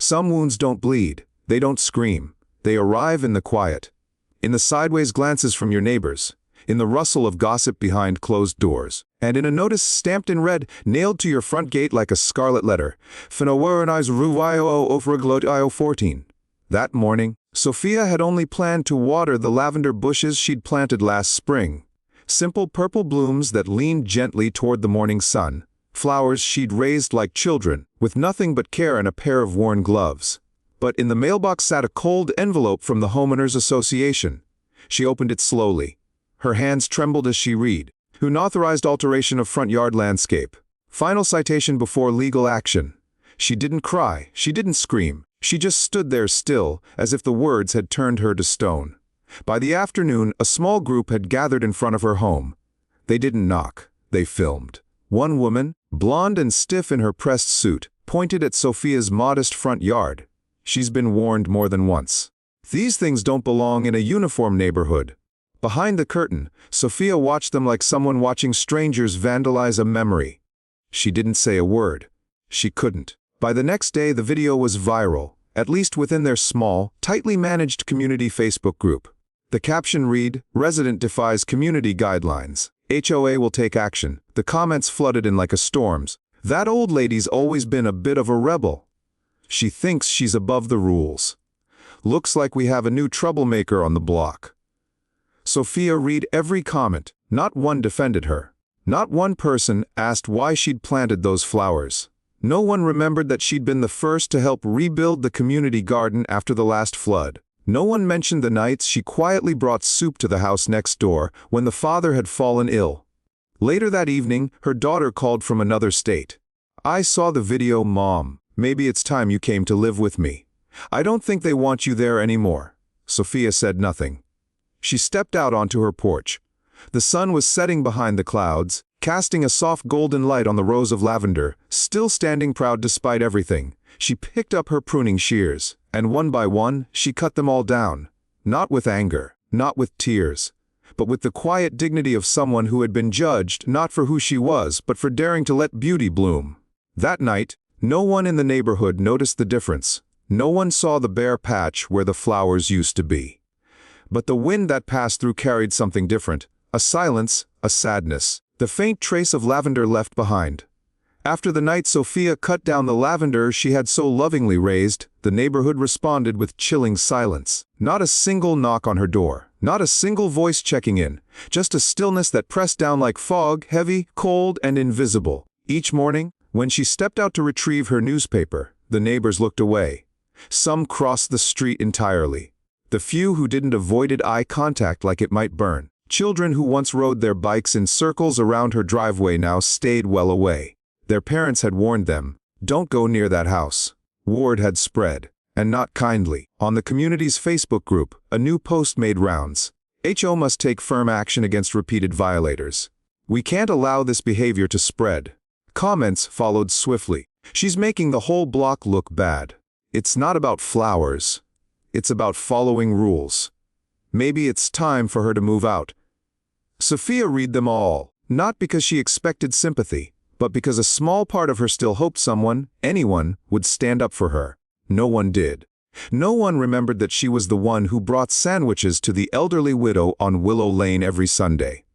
Some wounds don't bleed, they don't scream. They arrive in the quiet. In the sideways glances from your neighbors, in the rustle of gossip behind closed doors, and in a notice stamped in red, nailed to your front gate like a scarlet letter. 14. That morning, Sophia had only planned to water the lavender bushes she'd planted last spring. Simple purple blooms that leaned gently toward the morning sun. Flowers she'd raised like children, with nothing but care and a pair of worn gloves. But in the mailbox sat a cold envelope from the Homeowners Association. She opened it slowly. Her hands trembled as she read. Unauthorized alteration of front yard landscape. Final citation before legal action. She didn't cry, she didn't scream. She just stood there still, as if the words had turned her to stone. By the afternoon, a small group had gathered in front of her home. They didn't knock, they filmed. One woman, blonde and stiff in her pressed suit, pointed at Sophia's modest front yard. She's been warned more than once. These things don't belong in a uniform neighborhood. Behind the curtain, Sophia watched them like someone watching strangers vandalize a memory. She didn't say a word. She couldn't. By the next day, the video was viral, at least within their small, tightly managed community Facebook group. The caption read, "Resident defies community guidelines. HOA will take action." The comments flooded in like a storm's. "That old lady's always been a bit of a rebel. She thinks she's above the rules. Looks like we have a new troublemaker on the block." Sophia read every comment. Not one defended her. Not one person asked why she'd planted those flowers. No one remembered that she'd been the first to help rebuild the community garden after the last flood. No one mentioned the nights she quietly brought soup to the house next door when the father had fallen ill. Later that evening, her daughter called from another state. "I saw the video, Mom. Maybe it's time you came to live with me. I don't think they want you there anymore." Sophia said nothing. She stepped out onto her porch. The sun was setting behind the clouds, casting a soft golden light on the rows of lavender. Still standing proud despite everything, she picked up her pruning shears, and one by one, she cut them all down. Not with anger, not with tears, but with the quiet dignity of someone who had been judged not for who she was, but for daring to let beauty bloom. That night, no one in the neighborhood noticed the difference. No one saw the bare patch where the flowers used to be. But the wind that passed through carried something different. A silence, a sadness, the faint trace of lavender left behind. After the night Sophia cut down the lavender she had so lovingly raised, the neighborhood responded with chilling silence. Not a single knock on her door, not a single voice checking in, just a stillness that pressed down like fog, heavy, cold, and invisible. Each morning, when she stepped out to retrieve her newspaper, the neighbors looked away. Some crossed the street entirely. The few who didn't avoided eye contact like it might burn. Children who once rode their bikes in circles around her driveway now stayed well away. Their parents had warned them, "Don't go near that house." Word had spread, and not kindly. On the community's Facebook group, a new post made rounds. HO must take firm action against repeated violators. We can't allow this behavior to spread. Comments followed swiftly. She's making the whole block look bad. It's not about flowers. It's about following rules. Maybe it's time for her to move out. Sophia read them all, not because she expected sympathy, but because a small part of her still hoped someone, anyone, would stand up for her. No one did. No one remembered that she was the one who brought sandwiches to the elderly widow on Willow Lane every Sunday.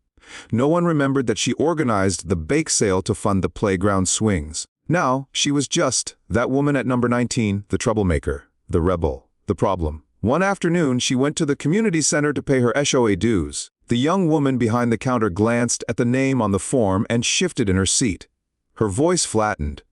No one remembered that she organized the bake sale to fund the playground swings. Now, she was just that woman at number 19, the troublemaker, the rebel, the problem. One afternoon, she went to the community center to pay her HOA dues. The young woman behind the counter glanced at the name on the form and shifted in her seat. Her voice flattened.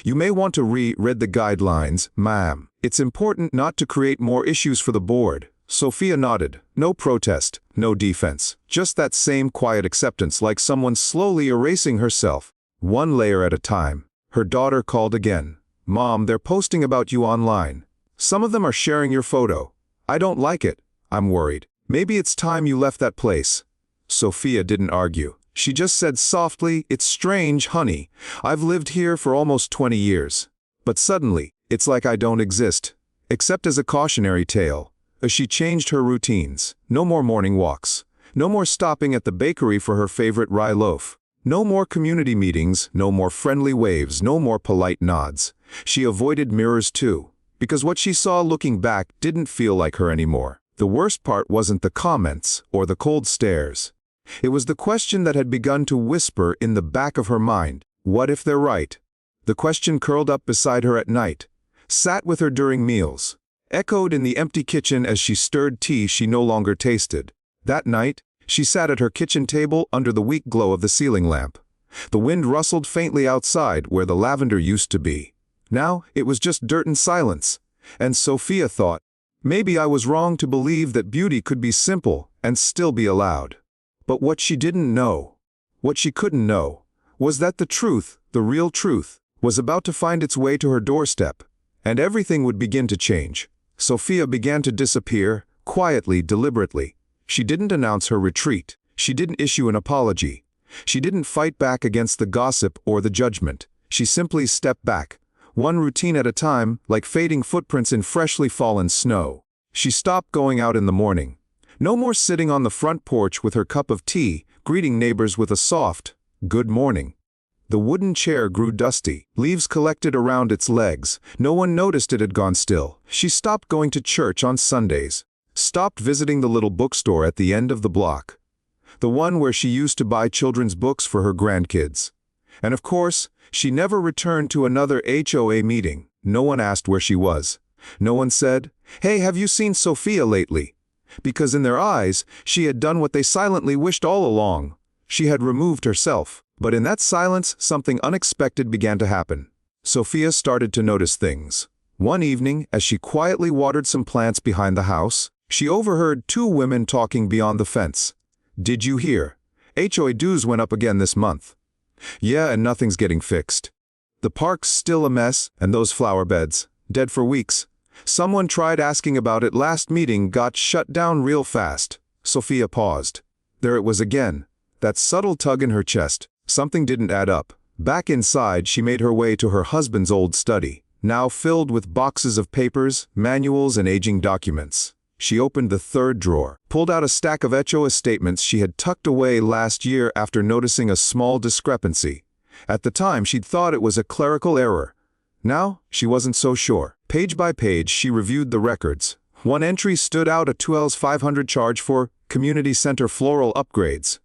"You may want to read the guidelines, ma'am. It's important not to create more issues for the board." Sophia nodded. No protest, no defense. Just that same quiet acceptance, like someone slowly erasing herself, one layer at a time. Her daughter called again. "Mom, they're posting about you online. Some of them are sharing your photo. I don't like it. I'm worried. Maybe it's time you left that place." Sophia didn't argue. She just said softly, "It's strange, honey. I've lived here for almost 20 years. But suddenly, it's like I don't exist, except as a cautionary tale." As she changed her routines, no more morning walks, no more stopping at the bakery for her favorite rye loaf, no more community meetings, no more friendly waves, no more polite nods. She avoided mirrors too. because what she saw looking back didn't feel like her anymore. The worst part wasn't the comments or the cold stares. It was the question that had begun to whisper in the back of her mind. What if they're right? The question curled up beside her at night, sat with her during meals, echoed in the empty kitchen as she stirred tea she no longer tasted. That night, she sat at her kitchen table under the weak glow of the ceiling lamp. The wind rustled faintly outside where the lavender used to be. Now it was just dirt and silence. And Sophia thought, maybe I was wrong to believe that beauty could be simple and still be allowed. But what she didn't know, what she couldn't know, was that the truth, the real truth, was about to find its way to her doorstep, and everything would begin to change. Sophia began to disappear, quietly, deliberately. She didn't announce her retreat. She didn't issue an apology. She didn't fight back against the gossip or the judgment. She simply stepped back, one routine at a time, like fading footprints in freshly fallen snow. She stopped going out in the morning. No more sitting on the front porch with her cup of tea, greeting neighbors with a soft, "Good morning." The wooden chair grew dusty, leaves collected around its legs. No one noticed it had gone still. She stopped going to church on Sundays, stopped visiting the little bookstore at the end of the block, the one where she used to buy children's books for her grandkids. And of course, she never returned to another HOA meeting. No one asked where she was. No one said, "Hey, have you seen Sophia lately?" Because in their eyes, she had done what they silently wished all along. She had removed herself. But in that silence, something unexpected began to happen. Sophia started to notice things. One evening, as she quietly watered some plants behind the house, she overheard two women talking beyond the fence. "Did you hear? HOA dues went up again this month." "Yeah, and nothing's getting fixed. The park's still a mess, and those flower beds, dead for weeks. Someone tried asking about it last meeting, got shut down real fast." Sophia paused. There it was again, that subtle tug in her chest. Something didn't add up. Back inside, she made her way to her husband's old study, now filled with boxes of papers, manuals, and aging documents. She opened the third drawer, pulled out a stack of HOA statements she had tucked away last year after noticing a small discrepancy. At the time, she'd thought it was a clerical error. Now, she wasn't so sure. Page by page, she reviewed the records. One entry stood out: a $12,500 charge for community center floral upgrades.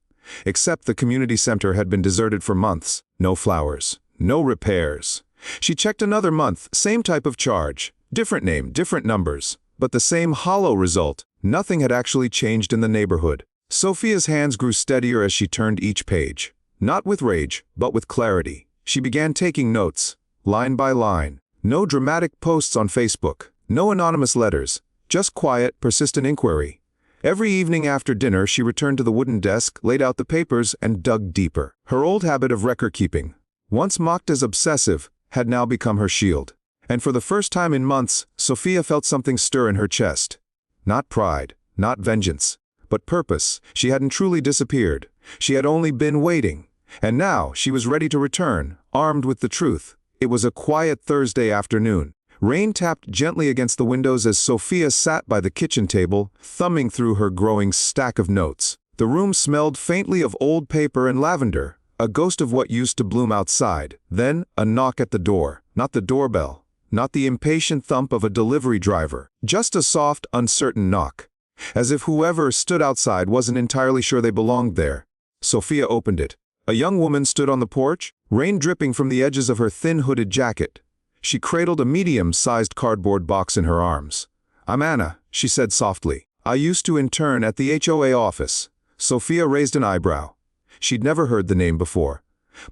Except the community center had been deserted for months. No flowers, no repairs. She checked another month, same type of charge, different name, different numbers, but the same hollow result. Nothing had actually changed in the neighborhood. Sophia's hands grew steadier as she turned each page. Not with rage, but with clarity. She began taking notes, line by line. No dramatic posts on Facebook, no anonymous letters, just quiet, persistent inquiry. Every evening after dinner, she returned to the wooden desk, laid out the papers, and dug deeper. Her old habit of record-keeping, once mocked as obsessive, had now become her shield. And for the first time in months, Sophia felt something stir in her chest. Not pride, not vengeance, but purpose. She hadn't truly disappeared. She had only been waiting. And now she was ready to return, armed with the truth. It was a quiet Thursday afternoon. Rain tapped gently against the windows as Sophia sat by the kitchen table, thumbing through her growing stack of notes. The room smelled faintly of old paper and lavender, a ghost of what used to bloom outside. Then, a knock at the door. Not the doorbell, not the impatient thump of a delivery driver, just a soft, uncertain knock, as if whoever stood outside wasn't entirely sure they belonged there. Sophia opened it. A young woman stood on the porch, rain dripping from the edges of her thin hooded jacket. She cradled a medium-sized cardboard box in her arms. "I'm Anna," she said softly. "I used to intern at the HOA office." Sophia raised an eyebrow. She'd never heard the name before.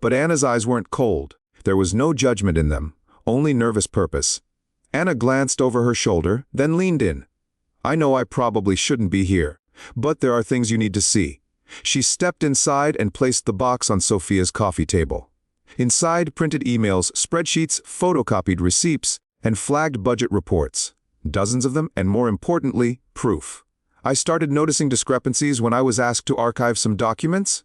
But Anna's eyes weren't cold. There was no judgment in them, only nervous purpose. Anna glanced over her shoulder, then leaned in. "I know I probably shouldn't be here, but there are things you need to see." She stepped inside and placed the box on Sophia's coffee table. Inside, printed emails, spreadsheets, photocopied receipts, and flagged budget reports. Dozens of them, and more importantly, proof. "I started noticing discrepancies when I was asked to archive some documents,"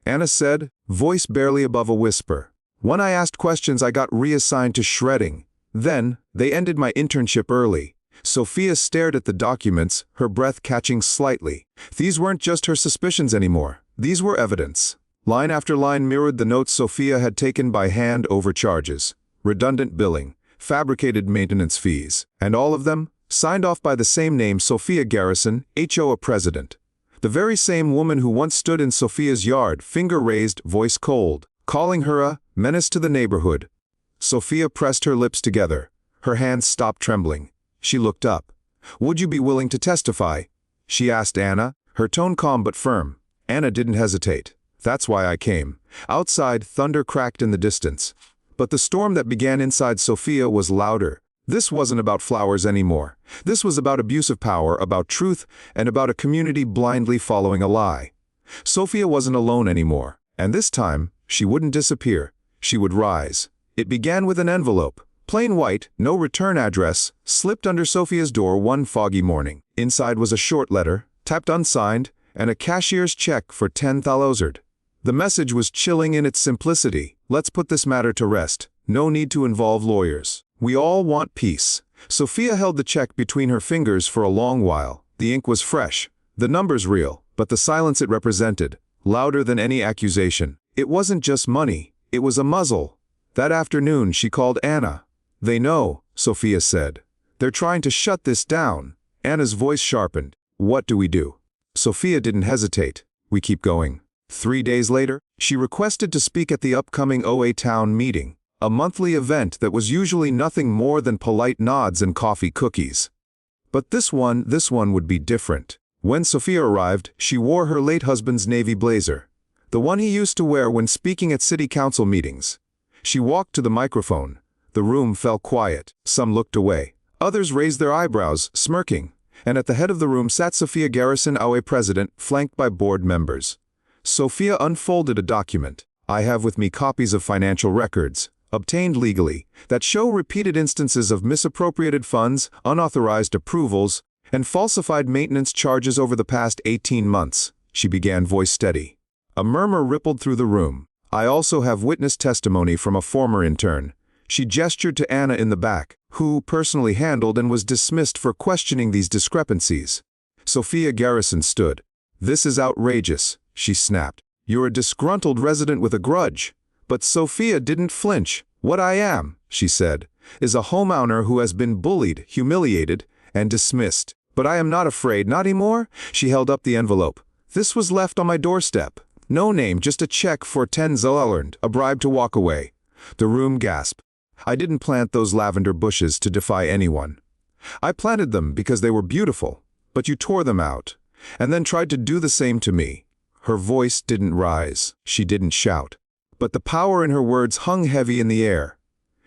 Anna said, voice barely above a whisper. "When I asked questions, I got reassigned to shredding. Then, they ended my internship early." Sophia stared at the documents, her breath catching slightly. These weren't just her suspicions anymore. These were evidence. Line after line mirrored the notes Sophia had taken by hand over charges, redundant billing, fabricated maintenance fees, and all of them signed off by the same name, Sophia Garrison, HOA president. The very same woman who once stood in Sophia's yard, finger raised, voice cold, calling her a menace to the neighborhood. Sophia pressed her lips together. Her hands stopped trembling. She looked up. "Would you be willing to testify?" she asked Anna, her tone calm but firm. Anna didn't hesitate. "That's why I came." Outside, thunder cracked in the distance. But the storm that began inside Sophia was louder. This wasn't about flowers anymore. This was about abuse of power, about truth, and about a community blindly following a lie. Sophia wasn't alone anymore, and this time, she wouldn't disappear. She would rise. It began with an envelope, plain white, no return address, slipped under Sophia's door one foggy morning. Inside was a short letter, typed unsigned, and a cashier's check for 10,000. The message was chilling in its simplicity. "Let's put this matter to rest. No need to involve lawyers. We all want peace." Sophia held the check between her fingers for a long while. The ink was fresh, the numbers real, but the silence it represented, louder than any accusation. It wasn't just money, it was a muzzle. That afternoon she called Anna. "They know," Sophia said. "They're trying to shut this down." Anna's voice sharpened. "What do we do?" Sophia didn't hesitate. "We keep going." 3 days later, she requested to speak at the upcoming OA town meeting, a monthly event that was usually nothing more than polite nods and coffee cookies. But this one would be different. When Sophia arrived, she wore her late husband's navy blazer, the one he used to wear when speaking at city council meetings. She walked to the microphone. The room fell quiet. Some looked away. Others raised their eyebrows, smirking. And at the head of the room sat Sophia Garrison, OA president, flanked by board members. Sophia unfolded a document. "I have with me copies of financial records, obtained legally, that show repeated instances of misappropriated funds, unauthorized approvals, and falsified maintenance charges over the past 18 months, she began, voice steady. A murmur rippled through the room. "I also have witness testimony from a former intern." She gestured to Anna in the back, who personally handled and was dismissed for questioning these discrepancies. Sophia Garrison stood. "This is outrageous," she snapped. "You're a disgruntled resident with a grudge." But Sophia didn't flinch. "What I am," she said, "is a homeowner who has been bullied, humiliated, and dismissed. But I am not afraid, not anymore." She held up the envelope. "This was left on my doorstep. No name, just a check for 10,000, a bribe to walk away." The room gasped. "I didn't plant those lavender bushes to defy anyone. I planted them because they were beautiful, but you tore them out, and then tried to do the same to me." Her voice didn't rise. She didn't shout. But the power in her words hung heavy in the air.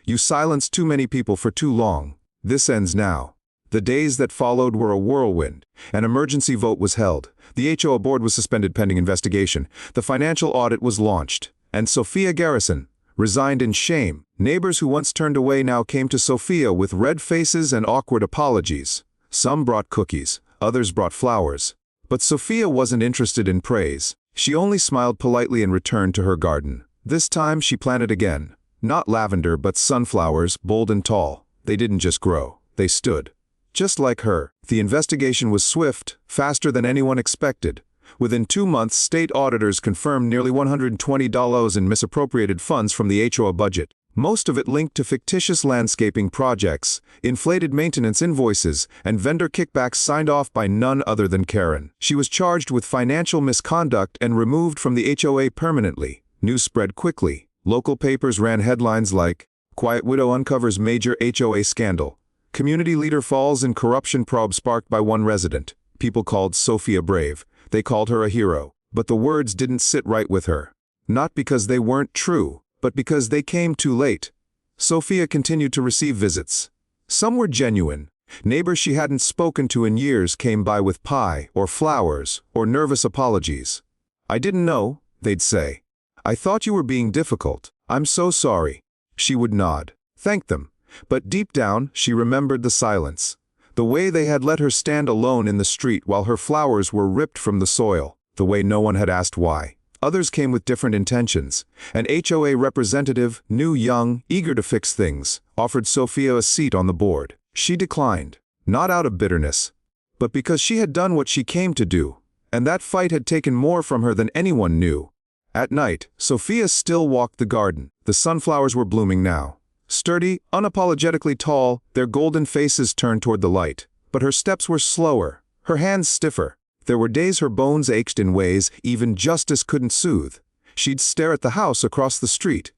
"You silenced too many people for too long. This ends now." The days that followed were a whirlwind. An emergency vote was held. The HOA board was suspended pending investigation. The financial audit was launched. And Sophia Garrison resigned in shame. Neighbors who once turned away now came to Sophia with red faces and awkward apologies. Some brought cookies, others brought flowers. But Sophia wasn't interested in praise. She only smiled politely and returned to her garden. This time she planted again. Not lavender, but sunflowers, bold and tall. They didn't just grow, they stood. Just like her. The investigation was swift, faster than anyone expected. Within 2 months, state auditors confirmed nearly $120 in misappropriated funds from the HOA budget. Most of it linked to fictitious landscaping projects, inflated maintenance invoices, and vendor kickbacks signed off by none other than Karen. She was charged with financial misconduct and removed from the HOA permanently. News spread quickly. Local papers ran headlines like, "Quiet Widow Uncovers Major HOA Scandal." "Community Leader Falls in Corruption Probe Sparked by One Resident." People called Sophia brave. They called her a hero. But the words didn't sit right with her. Not because they weren't true, but because they came too late. Sophia continued to receive visits. Some were genuine. Neighbors she hadn't spoken to in years came by with pie or flowers or nervous apologies. "I didn't know," they'd say. "I thought you were being difficult. I'm so sorry." She would nod, thank them. But deep down, she remembered the silence. The way they had let her stand alone in the street while her flowers were ripped from the soil. The way no one had asked why. Others came with different intentions. An HOA representative, new, young, eager to fix things, offered Sophia a seat on the board. She declined, not out of bitterness, but because she had done what she came to do, and that fight had taken more from her than anyone knew. At night, Sophia still walked the garden. The sunflowers were blooming now. Sturdy, unapologetically tall, their golden faces turned toward the light. But her steps were slower, her hands stiffer. There were days her bones ached in ways even justice couldn't soothe. She'd stare at the house across the street,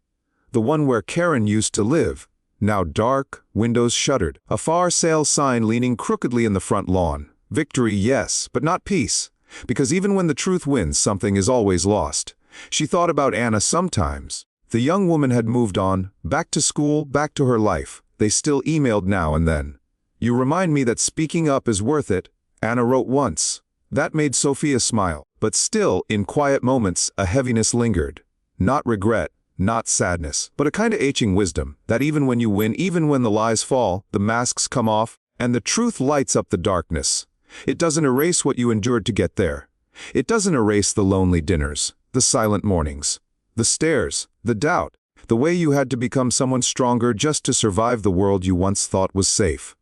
the one where Karen used to live, now dark, windows shuttered, a for sale sign leaning crookedly in the front lawn. Victory, yes, but not peace, because even when the truth wins, something is always lost. She thought about Anna sometimes. The young woman had moved on, back to school, back to her life. They still emailed now and then. "You remind me that speaking up is worth it," Anna wrote once. That made Sophia smile, but still, in quiet moments, a heaviness lingered. Not regret, not sadness, but a kind of aching wisdom, that even when you win, even when the lies fall, the masks come off, and the truth lights up the darkness. It doesn't erase what you endured to get there. It doesn't erase the lonely dinners, the silent mornings, the stares, the doubt, the way you had to become someone stronger just to survive the world you once thought was safe.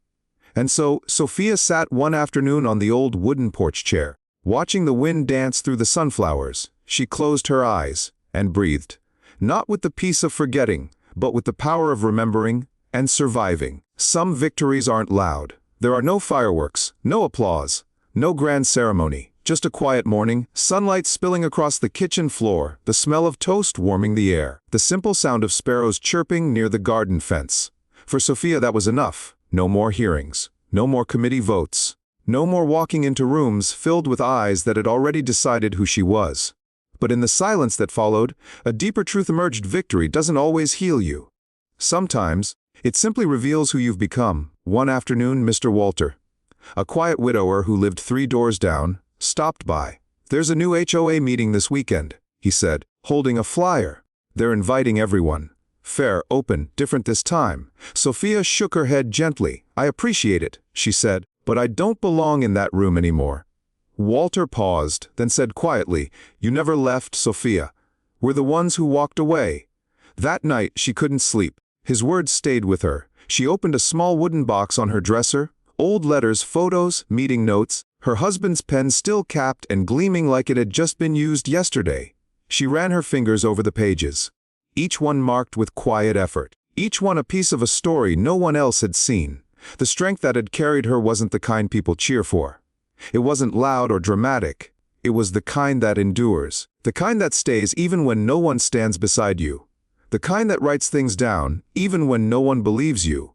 And so, Sophia sat one afternoon on the old wooden porch chair, watching the wind dance through the sunflowers. She closed her eyes and breathed, not with the peace of forgetting, but with the power of remembering and surviving. Some victories aren't loud. There are no fireworks, no applause, no grand ceremony. Just a quiet morning, sunlight spilling across the kitchen floor, the smell of toast warming the air, the simple sound of sparrows chirping near the garden fence. For Sophia, that was enough. No more hearings, no more committee votes, no more walking into rooms filled with eyes that had already decided who she was. But in the silence that followed, a deeper truth emerged. Victory doesn't always heal you. Sometimes, it simply reveals who you've become. One afternoon, Mr. Walter, a quiet widower who lived 3 doors down, stopped by. "There's a new HOA meeting this weekend," he said, holding a flyer. "They're inviting everyone. Fair, open, different this time." Sophia shook her head gently. "I appreciate it," she said, "but I don't belong in that room anymore." Walter paused, then said quietly, "You never left, Sophia. We're the ones who walked away." That night, she couldn't sleep. His words stayed with her. She opened a small wooden box on her dresser, old letters, photos, meeting notes, her husband's pen still capped and gleaming like it had just been used yesterday. She ran her fingers over the pages, each one marked with quiet effort, each one a piece of a story no one else had seen. The strength that had carried her wasn't the kind people cheer for. It wasn't loud or dramatic. It was the kind that endures, the kind that stays even when no one stands beside you, the kind that writes things down even when no one believes you,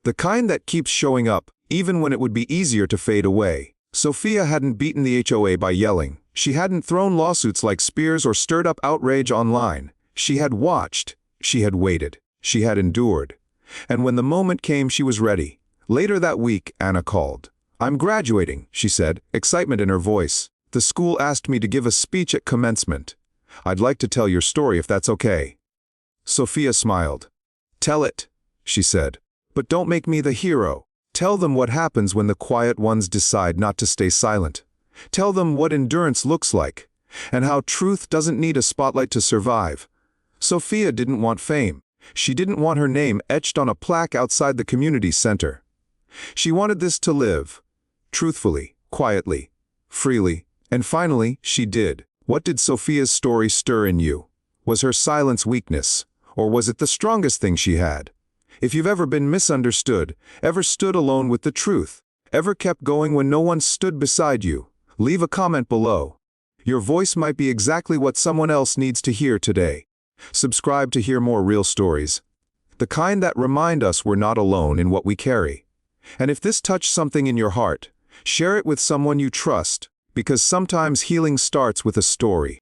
the kind that keeps showing up even when it would be easier to fade away. Sophia hadn't beaten the HOA by yelling. She hadn't thrown lawsuits like spears or stirred up outrage online. She had watched, she had waited, she had endured. And when the moment came, she was ready. Later that week, Anna called. "I'm graduating," she said, excitement in her voice. "The school asked me to give a speech at commencement. I'd like to tell your story if that's okay." Sophia smiled. "Tell it," she said, "but don't make me the hero. Tell them what happens when the quiet ones decide not to stay silent. Tell them what endurance looks like, and how truth doesn't need a spotlight to survive." Sophia didn't want fame. She didn't want her name etched on a plaque outside the community center. She wanted this to live, truthfully, quietly, freely, and finally, she did. What did Sophia's story stir in you? Was her silence weakness, or was it the strongest thing she had? If you've ever been misunderstood, ever stood alone with the truth, ever kept going when no one stood beside you, leave a comment below. Your voice might be exactly what someone else needs to hear today. Subscribe to hear more real stories, the kind that remind us we're not alone in what we carry. And if this touched something in your heart, share it with someone you trust, because sometimes healing starts with a story.